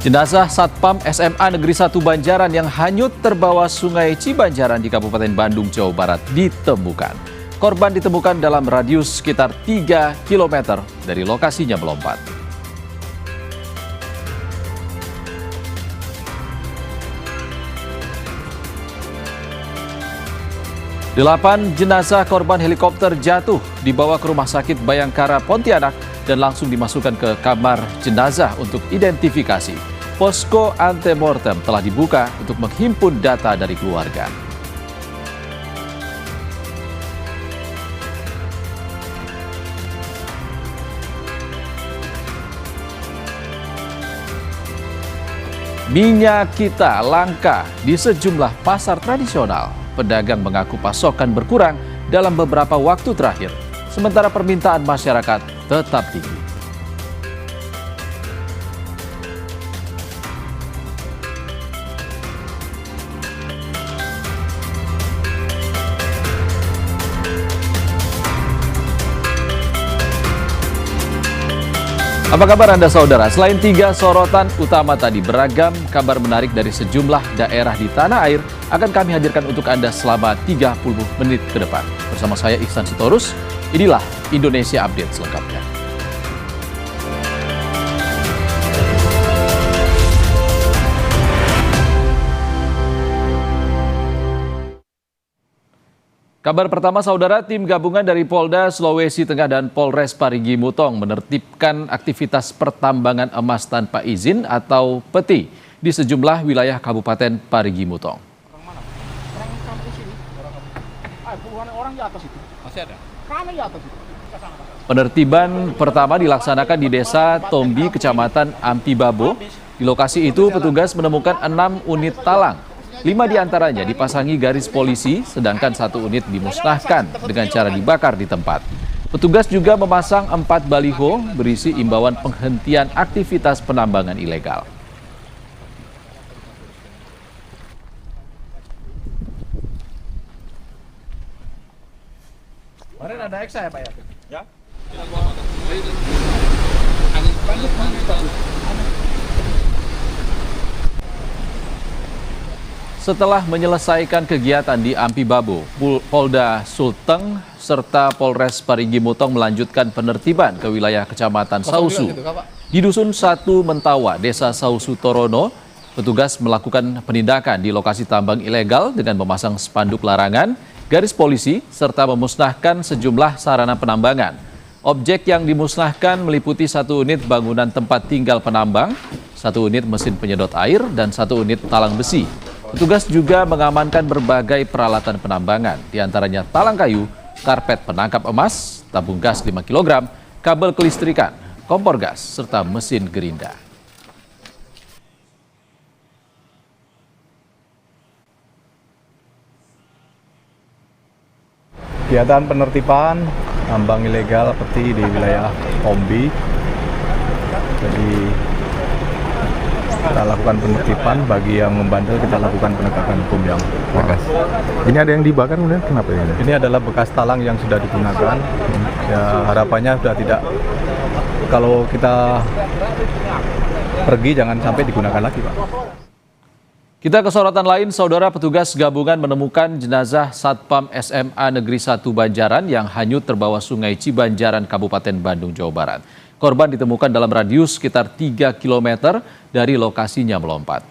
Jenazah Satpam SMA Negeri 1 Banjaran yang hanyut terbawa Sungai Cibanjaran di Kabupaten Bandung, Jawa Barat ditemukan. Korban ditemukan dalam radius sekitar 3 km dari lokasinya melompat. Delapan jenazah korban helikopter jatuh dibawa ke Rumah Sakit Bayangkara Pontianak dan langsung dimasukkan ke kamar jenazah untuk identifikasi. Posko antemortem telah dibuka untuk menghimpun data dari keluarga. Minyak kita langka di sejumlah pasar tradisional. Pedagang mengaku pasokan berkurang dalam beberapa waktu terakhir, sementara permintaan masyarakat tetap tinggi. Apa kabar Anda saudara? Selain 3 sorotan utama tadi, beragam kabar menarik dari sejumlah daerah di tanah air akan kami hadirkan untuk Anda selama 30 menit ke depan. Bersama saya Ihsan Sitorus, inilah Indonesia Update selengkapnya. Kabar pertama saudara, tim gabungan dari Polda Sulawesi Tengah dan Polres Parigi Mutong menertibkan aktivitas pertambangan emas tanpa izin atau peti di sejumlah wilayah Kabupaten Parigi Mutong. Orang mana? Orang kampus ini. Puluhan orang di atas itu. Masih ada? Kami di atas itu. Penertiban pertama dilaksanakan di Desa Tombi, Kecamatan Ampibabo. Di lokasi itu petugas menemukan 6 unit talang. 5 diantaranya dipasangi garis polisi, sedangkan 1 unit dimusnahkan dengan cara dibakar di tempat. Petugas juga memasang 4 baliho berisi imbauan penghentian aktivitas penambangan ilegal. Kemarin ada eksa ya Pak ya? Ya. Setelah menyelesaikan kegiatan di Ampibabo, Polda Sulteng serta Polres Parigi Mutong melanjutkan penertiban ke wilayah Kecamatan Sausu. Di Dusun 1 Mentawa, Desa Sausu Torono, petugas melakukan penindakan di lokasi tambang ilegal dengan memasang spanduk larangan, garis polisi, serta memusnahkan sejumlah sarana penambangan. Objek yang dimusnahkan meliputi 1 unit bangunan tempat tinggal penambang, 1 unit mesin penyedot air, dan 1 unit talang besi. Petugas juga mengamankan berbagai peralatan penambangan, diantaranya talang kayu, karpet penangkap emas, tabung gas 5 kg, kabel kelistrikan, kompor gas, serta mesin gerinda. Kegiatan penertiban tambang ilegal peti di wilayah Tombi. Jadi kita lakukan penertiban, bagi yang membandel kita lakukan penegakan hukum yang tegas. Ini ada yang dibakar kemudian kenapa ini? Ini adalah bekas talang yang sudah digunakan. Ya, harapannya sudah tidak, kalau kita pergi jangan sampai digunakan lagi, Pak. Kita ke sorotan lain, saudara. Petugas gabungan menemukan jenazah Satpam SMA Negeri 1 Banjaran yang hanyut terbawa Sungai Cibanjaran, Kabupaten Bandung, Jawa Barat. Korban ditemukan dalam radius sekitar 3 km dari lokasinya melompat.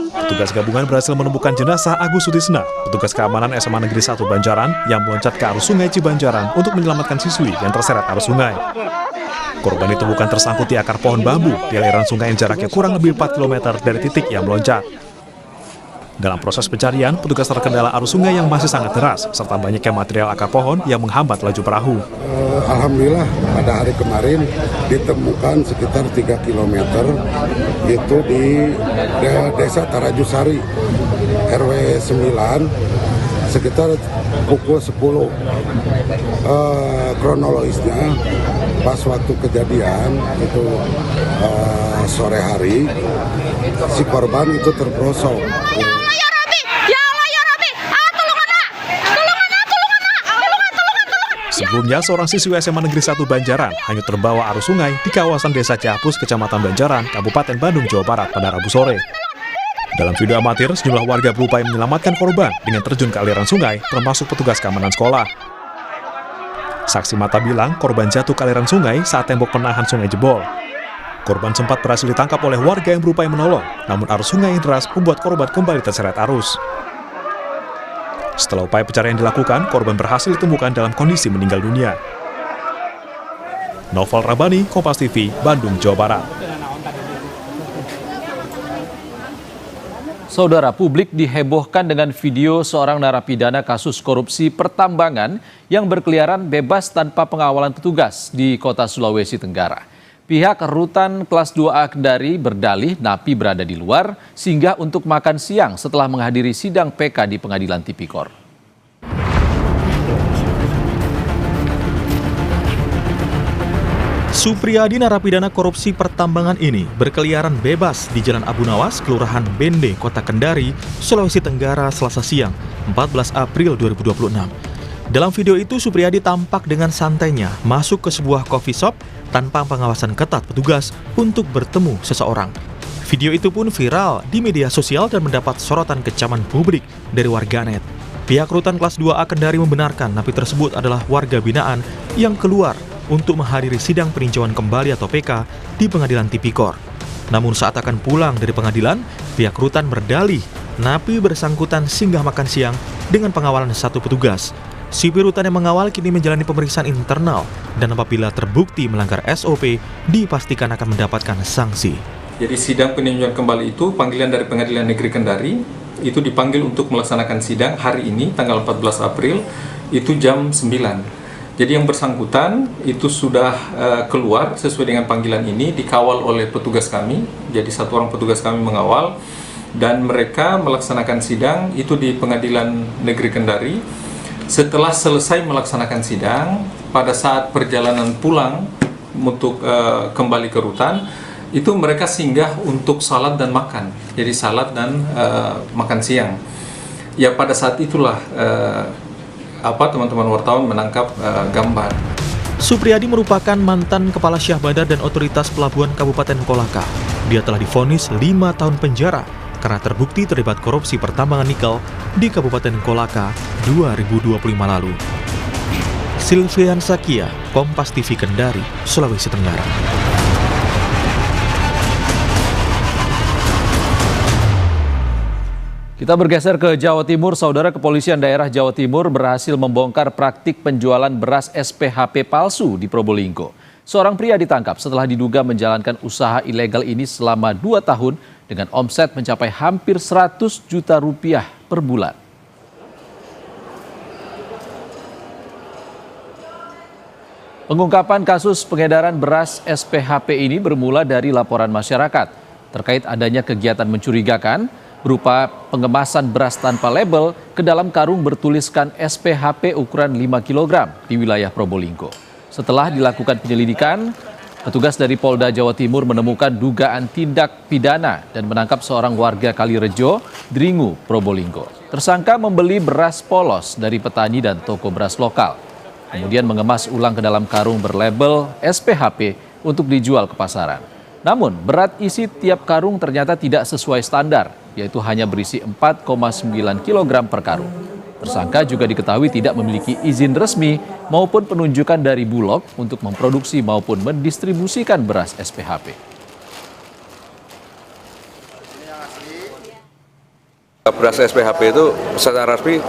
Petugas gabungan berhasil menemukan jenazah Agus Sutisna, petugas keamanan SMA Negeri 1 Banjaran yang meloncat ke arus Sungai Cibanjaran untuk menyelamatkan siswi yang terseret arus sungai. Korban ditemukan tersangkut di akar pohon bambu di aliran sungai yang jaraknya kurang lebih 4 km dari titik yang meloncat. Dalam proses pencarian, petugas terkendala arus sungai yang masih sangat deras, serta banyaknya material akar pohon yang menghambat laju perahu. Alhamdulillah pada hari kemarin ditemukan sekitar 3 km, itu di Desa Tarajusari, RW 9, sekitar pukul 10. Kronologisnya pas waktu kejadian itu sore hari, si korban itu terperosok. Sebelumnya, seorang siswi SMA Negeri 1 Banjaran hanyut terbawa arus sungai di kawasan Desa Cihapus, Kecamatan Banjaran, Kabupaten Bandung, Jawa Barat pada Rabu sore. Dalam video amatir, sejumlah warga berupaya menyelamatkan korban dengan terjun ke aliran sungai, termasuk petugas keamanan sekolah. Saksi mata bilang korban jatuh ke aliran sungai saat tembok penahan sungai jebol. Korban sempat berhasil ditangkap oleh warga yang berupaya menolong, namun arus sungai yang deras membuat korban kembali terseret arus. Setelah upaya pencarian dilakukan, korban berhasil ditemukan dalam kondisi meninggal dunia. Novel Rabani, Kompas TV, Bandung, Jawa Barat. Saudara, publik dihebohkan dengan video seorang narapidana kasus korupsi pertambangan yang berkeliaran bebas tanpa pengawalan petugas di kota Sulawesi Tenggara. Pihak Rutan Kelas 2A Kendari berdalih napi berada di luar singgah untuk makan siang setelah menghadiri sidang PK di Pengadilan Tipikor. Supriyadi, narapidana korupsi pertambangan ini berkeliaran bebas di Jalan Abu Nawas, Kelurahan Bende, Kota Kendari, Sulawesi Tenggara, Selasa siang, 14 April 2026. Dalam video itu, Supriyadi tampak dengan santainya masuk ke sebuah coffee shop tanpa pengawasan ketat petugas untuk bertemu seseorang. Video itu pun viral di media sosial dan mendapat sorotan kecaman publik dari warganet. Pihak Rutan Kelas 2A Kendari membenarkan napi tersebut adalah warga binaan yang keluar untuk menghadiri sidang peninjauan kembali atau PK di Pengadilan Tipikor. Namun saat akan pulang dari pengadilan, pihak Rutan berdalih napi bersangkutan singgah makan siang dengan pengawalan satu petugas. Sipir Rutan yang mengawal kini menjalani pemeriksaan internal dan apabila terbukti melanggar SOP, dipastikan akan mendapatkan sanksi. Jadi sidang peninjauan kembali itu panggilan dari Pengadilan Negeri Kendari itu dipanggil untuk melaksanakan sidang hari ini tanggal 14 April itu jam 9. Jadi yang bersangkutan itu sudah keluar sesuai dengan panggilan ini, dikawal oleh petugas kami. Jadi satu orang petugas kami mengawal dan mereka melaksanakan sidang itu di Pengadilan Negeri Kendari. Setelah selesai melaksanakan sidang, pada saat perjalanan pulang untuk kembali ke Rutan, itu mereka singgah untuk salat dan makan. Jadi salat dan makan siang. Ya pada saat itulah teman-teman wartawan menangkap gambar. Supriyadi merupakan mantan Kepala Syah Bandar dan Otoritas Pelabuhan Kabupaten Kolaka. Dia telah divonis 5 tahun penjara karena terbukti terlibat korupsi pertambangan nikel di Kabupaten Kolaka 2025 lalu. Silvian Sakia, Kompas TV Kendari, Sulawesi Tenggara. Kita bergeser ke Jawa Timur. Saudara, Kepolisian Daerah Jawa Timur berhasil membongkar praktik penjualan beras SPHP palsu di Probolinggo. Seorang pria ditangkap setelah diduga menjalankan usaha ilegal ini selama 2 tahun dengan omset mencapai hampir 100 juta rupiah per bulan. Pengungkapan kasus pengedaran beras SPHP ini bermula dari laporan masyarakat terkait adanya kegiatan mencurigakan berupa pengemasan beras tanpa label ke dalam karung bertuliskan SPHP ukuran 5 kg di wilayah Probolinggo. Setelah dilakukan penyelidikan, petugas dari Polda Jawa Timur menemukan dugaan tindak pidana dan menangkap seorang warga Kalirejo, Dringu, Probolinggo. Tersangka membeli beras polos dari petani dan toko beras lokal, kemudian mengemas ulang ke dalam karung berlabel SPHP untuk dijual ke pasaran. Namun, berat isi tiap karung ternyata tidak sesuai standar, yaitu hanya berisi 4,9 kg per karung. Tersangka juga diketahui tidak memiliki izin resmi maupun penunjukan dari Bulog untuk memproduksi maupun mendistribusikan beras SPHP. Beras SPHP itu secara resmi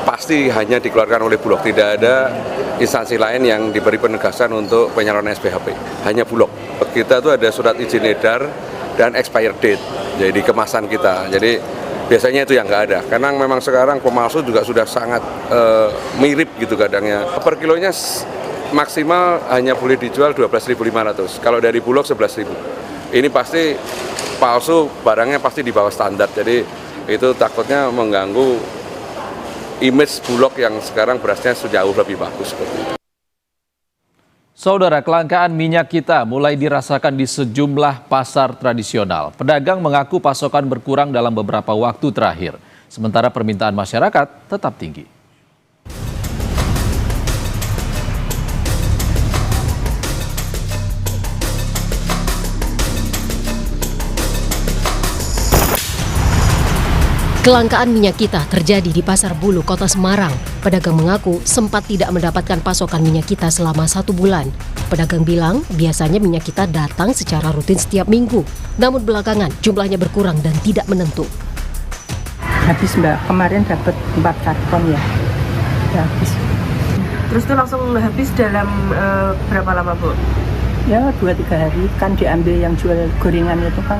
pasti hanya dikeluarkan oleh Bulog, tidak ada instansi lain yang diberi penegasan untuk penyaluran SPHP, hanya Bulog. Kita itu ada surat izin edar dan expired date, jadi kemasan kita. Jadi biasanya itu yang nggak ada, karena memang sekarang pemalsu juga sudah sangat mirip gitu kadangnya. Per kilonya maksimal hanya boleh dijual 12.500, kalau dari Bulog 11.000. Ini pasti palsu, barangnya pasti di bawah standar, jadi itu takutnya mengganggu image Bulog yang sekarang berasnya sudah jauh lebih bagus. Saudara, kelangkaan minyak kita mulai dirasakan di sejumlah pasar tradisional. Pedagang mengaku pasokan berkurang dalam beberapa waktu terakhir, sementara permintaan masyarakat tetap tinggi. Kelangkaan minyak kita terjadi di Pasar Bulu, Kota Semarang. Pedagang mengaku sempat tidak mendapatkan pasokan minyak kita selama 1 bulan. Pedagang bilang biasanya minyak kita datang secara rutin setiap minggu. Namun belakangan jumlahnya berkurang dan tidak menentu. Habis Mbak, kemarin dapat 4 karton ya. Habis. Terus itu langsung habis dalam berapa lama Bu? Ya 2-3 hari kan diambil yang jual gorengan itu kan.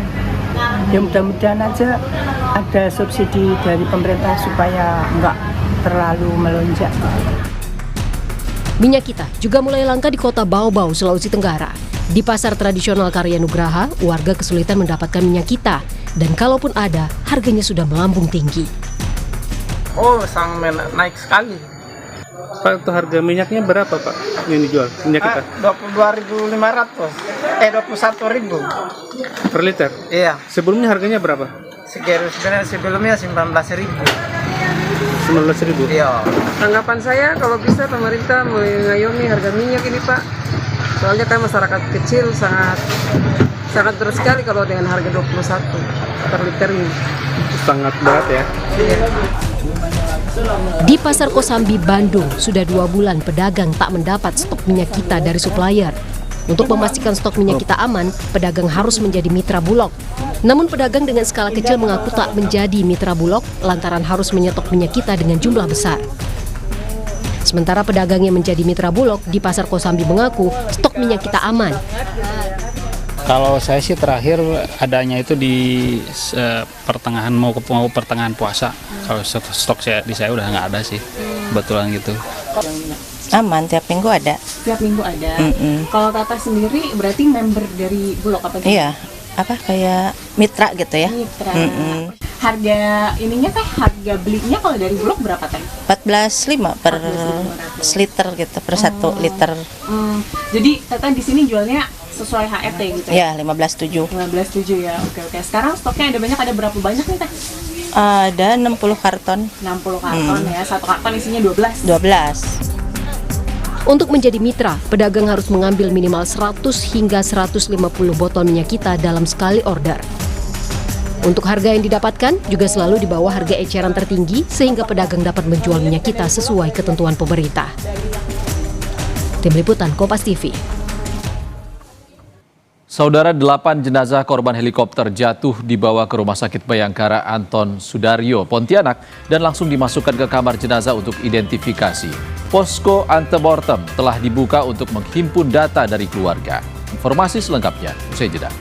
Ya mudah-mudahan aja ada subsidi dari pemerintah supaya nggak terlalu melonjak. Minyak kita juga mulai langka di Kota Bau-Bau, Sulawesi Tenggara. Di pasar tradisional Karya Nugraha, warga kesulitan mendapatkan minyak kita. Dan kalaupun ada, harganya sudah melambung tinggi. Oh, sangat naik sekali. Pak, itu harga minyaknya berapa Pak? Ini dijual minyak kita? 22.500, 21.000 per liter? Iya. Sebelumnya harganya berapa? Sebelumnya 19.000. 19.000? Iya. Tanggapan saya kalau bisa pemerintah mengayomi harga minyak ini Pak. Soalnya kan masyarakat kecil sangat berat sekali kalau dengan harga 21 per liter ini. Sangat berat ya? Iya. Di Pasar Kosambi, Bandung, sudah 2 bulan pedagang tak mendapat stok minyak kita dari supplier. Untuk memastikan stok minyak kita aman, pedagang harus menjadi mitra Bulog. Namun pedagang dengan skala kecil mengaku tak menjadi mitra Bulog lantaran harus menyetok minyak kita dengan jumlah besar. Sementara pedagang yang menjadi mitra Bulog di Pasar Kosambi mengaku stok minyak kita aman. Kalau saya sih terakhir adanya itu di pertengahan mau pertengahan puasa. Kalau stok di saya udah nggak ada sih, kebetulan gitu. Aman, tiap minggu ada. Tiap minggu ada. Kalau Tata sendiri berarti member dari Bulog apa? Iya, kayak mitra gitu ya. Mitra. Harga ininya harga belinya kalau dari Bulog berapa Teh? 14.500 per liter gitu, per 1 liter. Jadi Tata di sini jualnya sesuai HET gitu ya? Iya, 15.7. 15.7 ya. Oke. Sekarang stoknya ada berapa banyak nih Teh? Ada 60 karton. 60 karton ya. Satu karton isinya 12. 12. Untuk menjadi mitra, pedagang harus mengambil minimal 100 hingga 150 botol minyak kita dalam sekali order. Untuk harga yang didapatkan juga selalu di bawah harga eceran tertinggi sehingga pedagang dapat menjual minyak kita sesuai ketentuan pemerintah. Tim Liputan Kompas TV. Saudara, 8 jenazah korban helikopter jatuh dibawa ke Rumah Sakit Bayangkara Anton Sudaryo, Pontianak, dan langsung dimasukkan ke kamar jenazah untuk identifikasi. Posko antemortem telah dibuka untuk menghimpun data dari keluarga. Informasi selengkapnya usai jeda.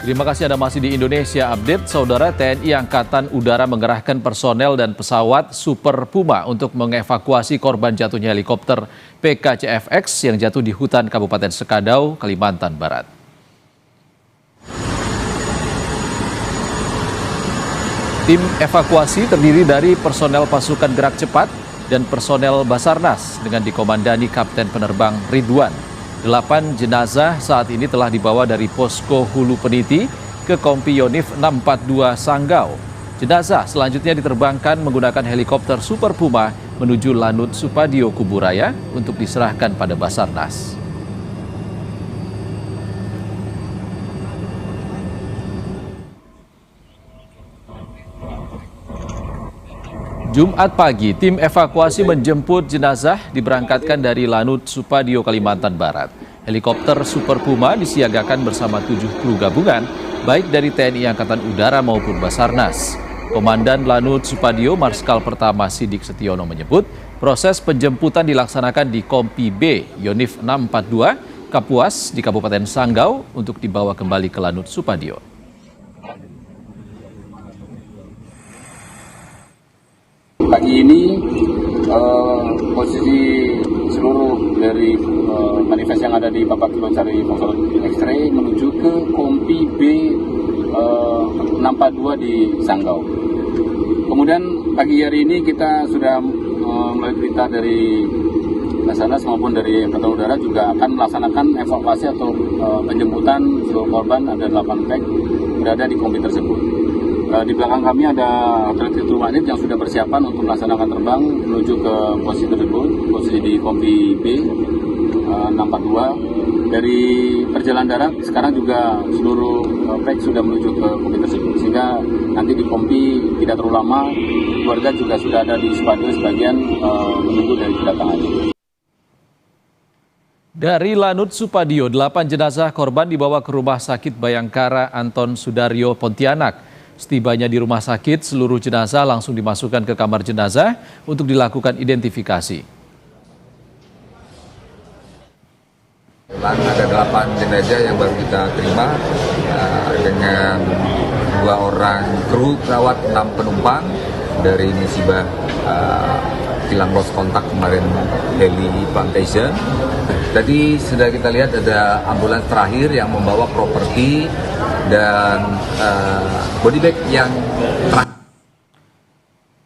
Terima kasih Anda masih di Indonesia Update. Saudara, TNI Angkatan Udara mengerahkan personel dan pesawat Super Puma untuk mengevakuasi korban jatuhnya helikopter PKCFX yang jatuh di hutan Kabupaten Sekadau, Kalimantan Barat. Tim evakuasi terdiri dari personel pasukan gerak cepat dan personel Basarnas dengan dikomandani Kapten Penerbang Ridwan. 8 jenazah saat ini telah dibawa dari Posko Hulu Peniti ke Kompi Yonif 642 Sanggau. Jenazah selanjutnya diterbangkan menggunakan helikopter Super Puma menuju Lanut Supadio Kuburaya untuk diserahkan pada Basarnas. Jumat pagi, tim evakuasi menjemput jenazah diberangkatkan dari Lanut Supadio, Kalimantan Barat. Helikopter Super Puma disiagakan bersama 7 kru gabungan, baik dari TNI Angkatan Udara maupun Basarnas. Komandan Lanut Supadio, Marskal Pertama Sidik Setiono menyebut, proses penjemputan dilaksanakan di Kompi B, Yonif 642, Kapuas di Kabupaten Sanggau untuk dibawa kembali ke Lanut Supadio. Pagi ini posisi seluruh dari manifest yang ada di Bapak Kilosari Foxtrot X-ray menuju ke Kompi B 642 di Sanggau. Kemudian pagi hari ini kita sudah melalui perintah dari Basarnas maupun dari Angkatan Udara juga akan melaksanakan evakuasi atau penjemputan seluruh korban. Ada 8 pack berada di kompi tersebut. Di belakang kami ada hotel Tirtu Magnet yang sudah persiapan untuk melaksanakan terbang menuju ke posisi tersebut, posisi di kompi B 642. Dari perjalanan darat sekarang juga seluruh pack sudah menuju ke kompi tersebut, sehingga nanti di kompi tidak terlalu lama keluarga juga sudah ada di Spado sebagian menunggu dari kedatangannya. Dari Lanut Supadio, 8 jenazah korban dibawa ke Rumah Sakit Bayangkara Anton Sudaryo Pontianak. Setibanya di rumah sakit, seluruh jenazah langsung dimasukkan ke kamar jenazah untuk dilakukan identifikasi. Ada 8 jenazah yang baru kita terima dengan 2 orang kru perawat, 6 penumpang dari musibah kilang lost kontak kemarin heli Plantation. Tadi sudah kita lihat ada ambulans terakhir yang membawa properti dan body bag yang terakhir.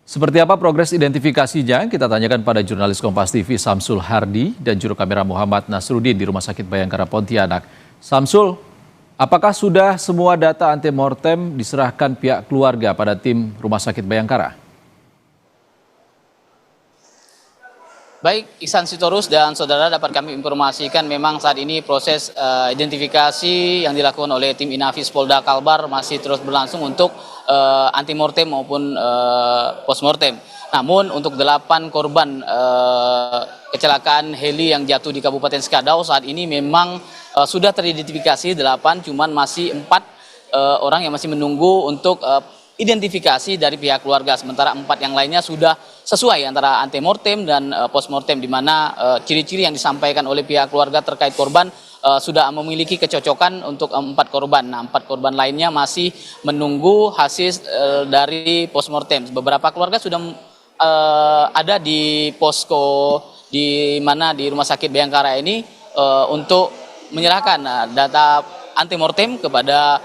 Seperti apa progres identifikasinya? Kita tanyakan pada jurnalis Kompas TV Samsul Hardi dan juru kamera Muhammad Nasruddin di Rumah Sakit Bayangkara Pontianak. Samsul, apakah sudah semua data antemortem diserahkan pihak keluarga pada tim Rumah Sakit Bayangkara? Baik, Ihsan Sitorus dan saudara, dapat kami informasikan memang saat ini proses identifikasi yang dilakukan oleh tim Inafis Polda Kalbar masih terus berlangsung untuk antemortem maupun postmortem. Namun untuk 8 korban kecelakaan heli yang jatuh di Kabupaten Skadau saat ini memang sudah teridentifikasi 8, cuman masih 4 orang yang masih menunggu untuk identifikasi dari pihak keluarga, sementara 4 yang lainnya sudah sesuai antara antemortem dan postmortem, di mana ciri-ciri yang disampaikan oleh pihak keluarga terkait korban sudah memiliki kecocokan untuk 4 korban. Nah, 4 korban lainnya masih menunggu hasil dari postmortem. Beberapa keluarga sudah ada di posko di mana di Rumah Sakit Bayangkara ini untuk menyerahkan data antemortem kepada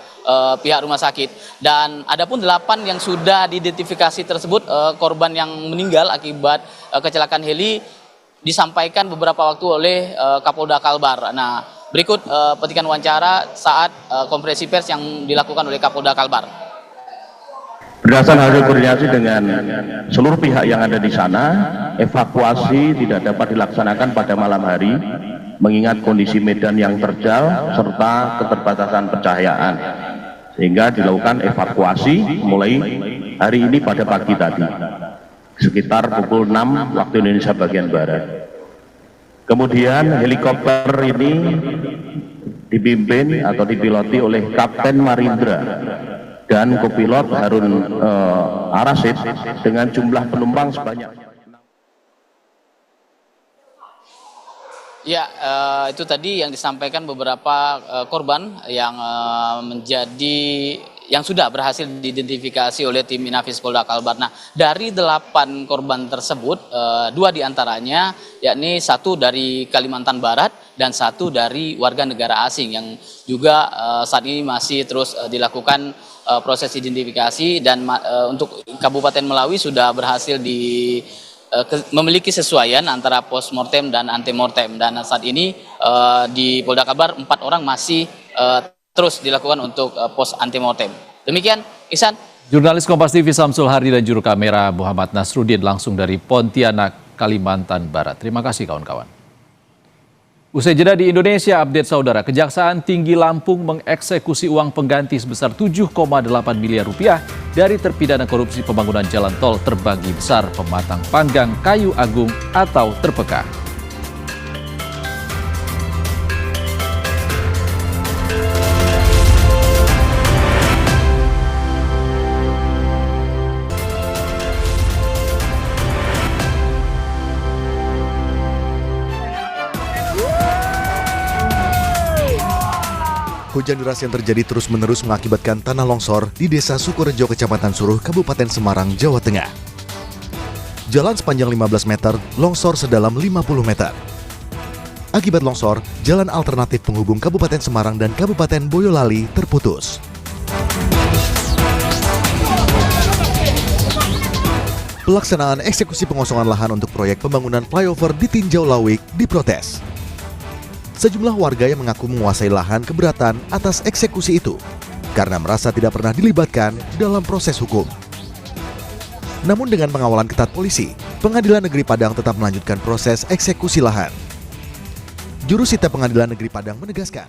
pihak rumah sakit. Dan adapun 8 yang sudah diidentifikasi tersebut, korban yang meninggal akibat kecelakaan heli disampaikan beberapa waktu oleh Kapolda Kalbar. Nah, berikut petikan wawancara saat konferensi pers yang dilakukan oleh Kapolda Kalbar. Berdasarkan hasil koordinasi dengan seluruh pihak yang ada di sana, evakuasi tidak dapat dilaksanakan pada malam hari mengingat kondisi medan yang terjal serta keterbatasan pencahayaan, sehingga dilakukan evakuasi mulai hari ini pada pagi tadi sekitar pukul 6 waktu Indonesia bagian barat. Kemudian helikopter ini dipimpin atau dipiloti oleh Kapten Marindra dan kopilot Harun Arasid dengan jumlah penumpang sebanyak. Ya, itu tadi yang disampaikan beberapa korban yang yang sudah berhasil diidentifikasi oleh tim Inafis Polda Kalbar. Nah, dari 8 korban tersebut, 2 diantaranya, yakni 1 dari Kalimantan Barat dan 1 dari warga negara asing yang juga saat ini masih terus dilakukan proses identifikasi, dan untuk Kabupaten Melawi sudah berhasil memiliki sesuaian antara postmortem dan antemortem, dan saat ini di Polda Kalbar 4 orang masih terus dilakukan untuk pos antemortem. Demikian, Ihsan. Jurnalis Kompas TV Samsul Hardi dan juru kamera Muhammad Nasruddin langsung dari Pontianak, Kalimantan Barat. Terima kasih kawan-kawan. Usai jeda di Indonesia, update saudara, Kejaksaan Tinggi Lampung mengeksekusi uang pengganti sebesar 7,8 miliar rupiah dari terpidana korupsi pembangunan jalan tol terbagi besar Pematang Panggang Kayu Agung atau Terpeka. Hujan deras yang terjadi terus-menerus mengakibatkan tanah longsor di Desa Sukorejo, Kecamatan Suruh, Kabupaten Semarang, Jawa Tengah. Jalan sepanjang 15 meter, longsor sedalam 50 meter. Akibat longsor, jalan alternatif penghubung Kabupaten Semarang dan Kabupaten Boyolali terputus. Pelaksanaan eksekusi pengosongan lahan untuk proyek pembangunan flyover di Tinjau Lawik diprotes. Sejumlah warga yang mengaku menguasai lahan keberatan atas eksekusi itu karena merasa tidak pernah dilibatkan dalam proses hukum. Namun dengan pengawalan ketat polisi, Pengadilan Negeri Padang tetap melanjutkan proses eksekusi lahan. Jurusita Pengadilan Negeri Padang menegaskan,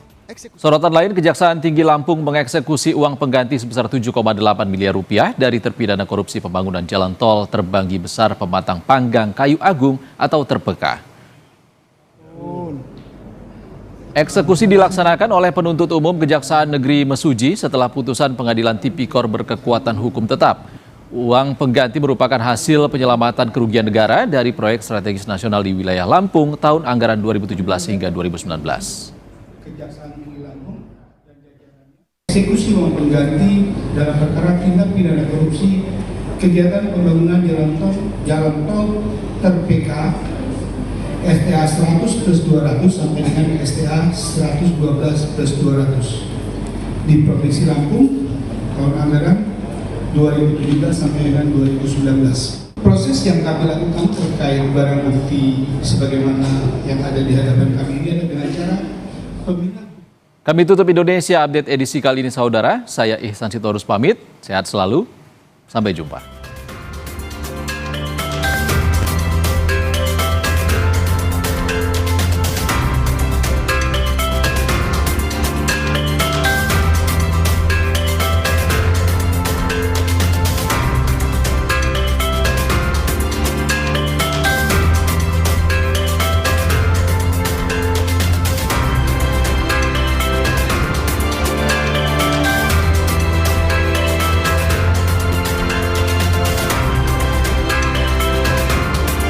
sorotan lain, Kejaksaan Tinggi Lampung mengeksekusi uang pengganti sebesar 7,8 miliar rupiah dari terpidana korupsi pembangunan jalan tol Terbanggi Besar Pematang Panggang Kayu Agung atau Terpeka. Eksekusi dilaksanakan oleh penuntut umum Kejaksaan Negeri Mesuji setelah putusan Pengadilan Tipikor berkekuatan hukum tetap. Uang pengganti merupakan hasil penyelamatan kerugian negara dari proyek strategis nasional di wilayah Lampung tahun anggaran 2017 hingga 2019. Eksekusi uang pengganti dalam perkara tindak pidana korupsi kegiatan pembangunan jalan tol Terpeka STA 100 plus 200 sampai dengan STA 112 plus 200 di Provinsi Lampung tahun anggaran 2017 sampai dengan 2019. Proses yang kami lakukan terkait barang bukti sebagaimana yang ada di hadapan kami ini adalah dengan cara peminat. Kami tutup Indonesia Update edisi kali ini, saudara. Saya Ihsan Sitorus pamit. Sehat selalu. Sampai jumpa.